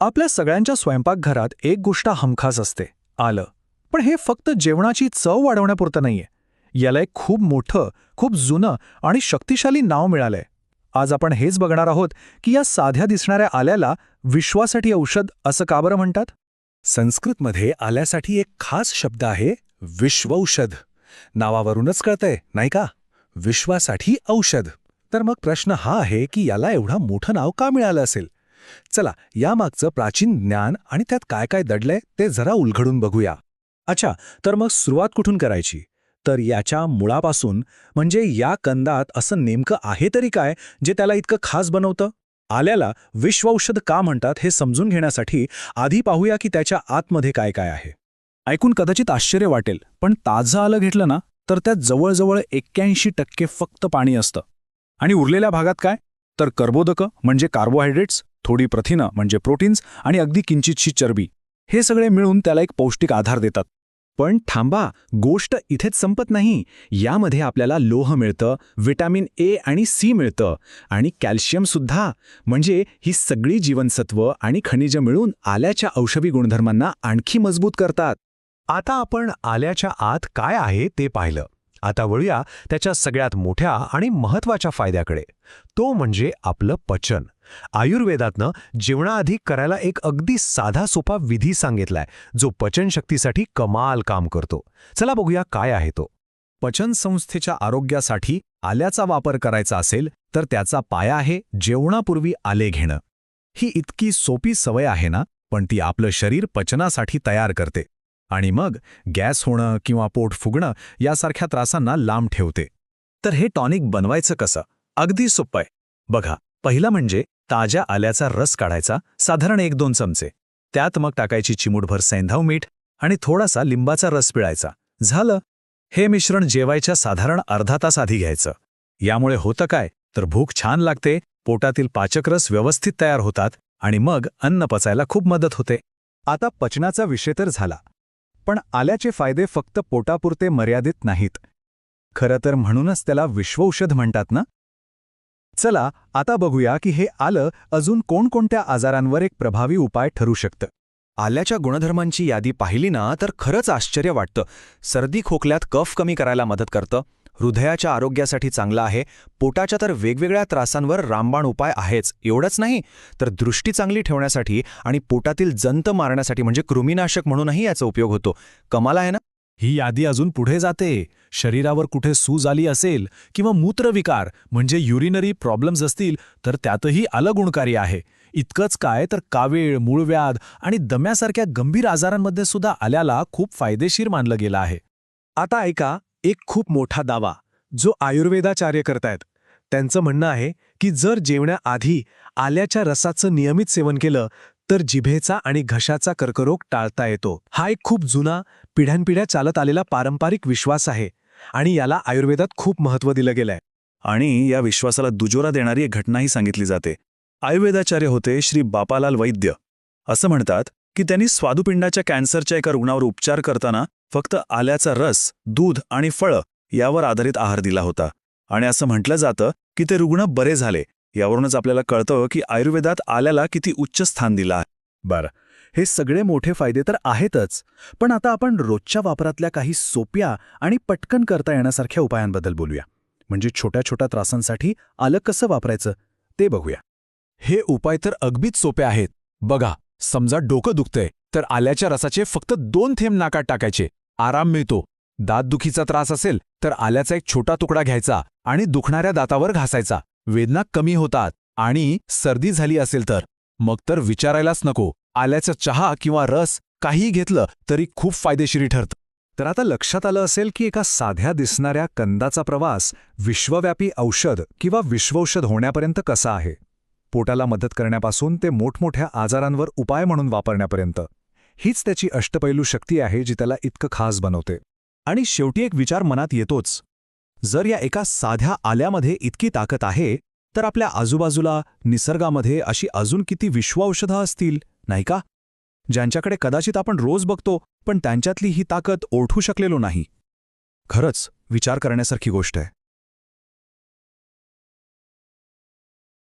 आपल्या सगळ्यांच्या स्वयंपाकघरात एक गोष्ट हमखास असते, आलं. पण हे फक्त जेवणाची चव वाढवण्यापुरतं नाहीये. याला एक खूप मोठं, खूप जुनं आणि शक्तिशाली नाव मिळालंय. आज आपण हेच बघणार आहोत की या साध्या दिसणाऱ्या आल्याला विश्वासाठी औषध असं का बरं म्हणतात. संस्कृतमध्ये आल्यासाठी एक खास शब्द आहे, विश्वौषध. नावावरूनच कळतंय नाही का, विश्वासाठी औषध. तर मग प्रश्न हा आहे की याला एवढं मोठं नाव का मिळालं असेल. चला यामागचं प्राचीन ज्ञान आणि त्यात काय काय दडलंय ते जरा उलगडून बघूया. अच्छा, तर मग सुरुवात कुठून करायची. तर याच्या मुळापासून, म्हणजे या कंदात असं नेमकं आहे तरी काय जे त्याला इतकं खास बनवतं. आल्याला विश्वौषध का म्हणतात हे समजून घेण्यासाठी आधी पाहूया की त्याच्या आतमध्ये काय काय आहे. ऐकून कदाचित आश्चर्य वाटेल, पण ताजं आलं घेतलं ना तर त्यात जवळजवळ 81% फक्त पाणी असतं. आणि उरलेल्या भागात काय, तर कर्बोदकं म्हणजे कार्बोहायड्रेट्स, थोडी प्रथिनं म्हणजे प्रोटीन्स आणि अगदी किंचितशी चरबी. हे सगळे मिळून त्याला एक पौष्टिक आधार देतात. पण थांबा, गोष्ट इथेच संपत नाही. यामध्ये आपल्याला लोह मिळतं, व्हिटॅमिन ए आणि सी मिळतं आणि कॅल्शियमसुद्धा. म्हणजे ही सगळी जीवनसत्व आणि खनिजं मिळून आल्याच्या औषधी गुणधर्मांना आणखी मजबूत करतात. आता आपण आल्याच्या आत काय आहे ते पाहिलं. आता वळूया त्याच्या सगळ्यात मोठ्या आणि महत्त्वाच्या फायद्याकडे. तो म्हणजे आपलं पचन. आयुर्वेदातनं जेवणाआधी करायला एक अगदी साधा सोपा विधी सांगितलाय, जो पचनशक्तीसाठी कमाल काम करतो. चला बघूया काय आहे तो. पचन संस्थेच्या आरोग्यासाठी आल्याचा वापर करायचा असेल तर त्याचा पाया आहे जेवणापूर्वी आले घेणं. ही इतकी सोपी सवय आहे ना, पण ती आपलं शरीर पचनासाठी तयार करते आणि मग गॅस होणं किंवा पोट फुगणं यासारख्या त्रासांना लांब ठेवते. तर हे टॉनिक बनवायचं कसं, अगदी सोपं आहे. बघा, पहिलं म्हणजे ताज्या आल्याचा रस काढायचा, साधारण 1-2 चमचे. त्यात मग टाकायची चिमूटभर सैंधव मीठ आणि थोडासा लिंबाचा रस पिळायचा. झालं. हे मिश्रण जेवायच्या साधारण अर्धा तास आधी घ्यायचं. यामुळे होतं काय, तर भूक छान लागते, पोटातील पाचकरस व्यवस्थित तयार होतात आणि मग अन्न पचायला खूप मदत होते. आता पचनाचा विषय तर झाला, पण आल्याचे फायदे फक्त पोटापुरते मर्यादित नाहीत. खरं तर म्हणूनच त्याला विश्वौषध म्हणतात ना. चला आता बघूया की हे आलं अजून कोणकोणत्या आजारांवर एक प्रभावी उपाय ठरू शकतं. आल्याच्या गुणधर्मांची यादी पाहिली ना तर खरंच आश्चर्य वाटतं. सर्दी खोकल्यात कफ कमी करायला मदत करतं, हृदयाच्या आरोग्यासाठी चांगलं आहे, पोटाच्या तर वेगवेगळ्या त्रासांवर रामबाण उपाय आहेच. एवढंच नाही तर दृष्टी चांगली ठेवण्यासाठी आणि पोटातील जंत मारण्यासाठी म्हणजे कृमीनाशक म्हणूनही याचा उपयोग होतो. कमाल आहे ना. ही यादी अजून पुढे जाते. शरीरावर कुठे सूज आली असेल किंवा मूत्रविकार म्हणजे युरिनरी प्रॉब्लेम्स असतील तर त्यातही आलं गुणकारी आहे. इतकंच काय तर कावीळ, मूळव्याध आणि दम्यासारख्या गंभीर आजारांमध्ये सुद्धा आल्याला खूप फायदेशीर मानलं गेलं आहे. आता ऐका एक खूप मोठा दावा जो आयुर्वेदाचार्य करतायत. त्यांचं म्हणणं आहे की जर जेवणाआधी आल्याच्या रसाचं नियमित सेवन केलं तर जिभेचा आणि घशाचा कर्करोग टाळता येतो. हा एक खूप जुना, पिढ्यानपिढ्या चालत आलेला पारंपरिक विश्वास आहे आणि याला आयुर्वेदात खूप महत्त्व दिलं गेलंय. आणि या विश्वासाला दुजोरा देणारी एक घटनाही सांगितली जाते. आयुर्वेदाचार्य होते श्री बापालाल वैद्य. असं म्हणतात की त्यांनी स्वादुपिंडाच्या कॅन्सरच्या एका रुग्णावर उपचार करताना फक्त आल्याचा रस, दूध आणि फळं यावर आधारित आहार दिला होता. आणि असं म्हटलं जातं की ते रुग्ण बरे झाले. यावरूनच आपल्याला कळतं की आयुर्वेदात आल्याला किती उच्च स्थान दिलं आहे. बरं, हे सगळे मोठे फायदे तर आहेतच, पण आता आपण रोजच्या वापरातल्या काही सोप्या आणि पटकन करता येण्यासारख्या उपायांबद्दल बोलूया. म्हणजे छोट्या छोट्या त्रासांसाठी आलं कसं वापरायचं ते बघूया. हे उपाय तर अगदीच सोपे आहेत. बघा, समजा डोकं दुखतंय तर आल्याच्या रसाचे फक्त 2 थेंब नाकात टाकायचे, आराम मिळतो. दातदुखीचा त्रास असेल तर आल्याचा एक छोटा तुकडा घ्यायचा आणि दुखणाऱ्या दातावर घासायचा, वेदना कमी होतात. आणि सर्दी झाली असेल तर मग तर विचारायलाच नको, आल्याचा चहा किंवा रस काहीही घेतलं तरी खूप फायदेशीर ठरतं. तर आता लक्षात आलं असेल की एका साध्या दिसणाऱ्या कंदाचा प्रवास विश्वव्यापी औषध किंवा विश्वौषध होण्यापर्यंत कसा आहे. पोटाला मदत करण्यापासून ते मोठमोठ्या आजारांवर उपाय म्हणून वापरण्यापर्यंत. हीच त्याची अष्टपैलू शक्ती आहे जी त्याला इतकं खास बनवते. आणि शेवटी एक विचार मनात येतोच, जर या एका साध्या आल्यामध्ये इतकी ताकद आहे तर आपल्या आजूबाजूला निसर्गामध्ये अशी अजून किती विश्वौषधं असतील नाही का, ज्यांच्याकडे कदाचित आपण रोज बघतो पण त्यांच्यातली ही ताकद ओळखू शकलेलो नाही. खरंच विचार करण्यासारखी गोष्ट आहे.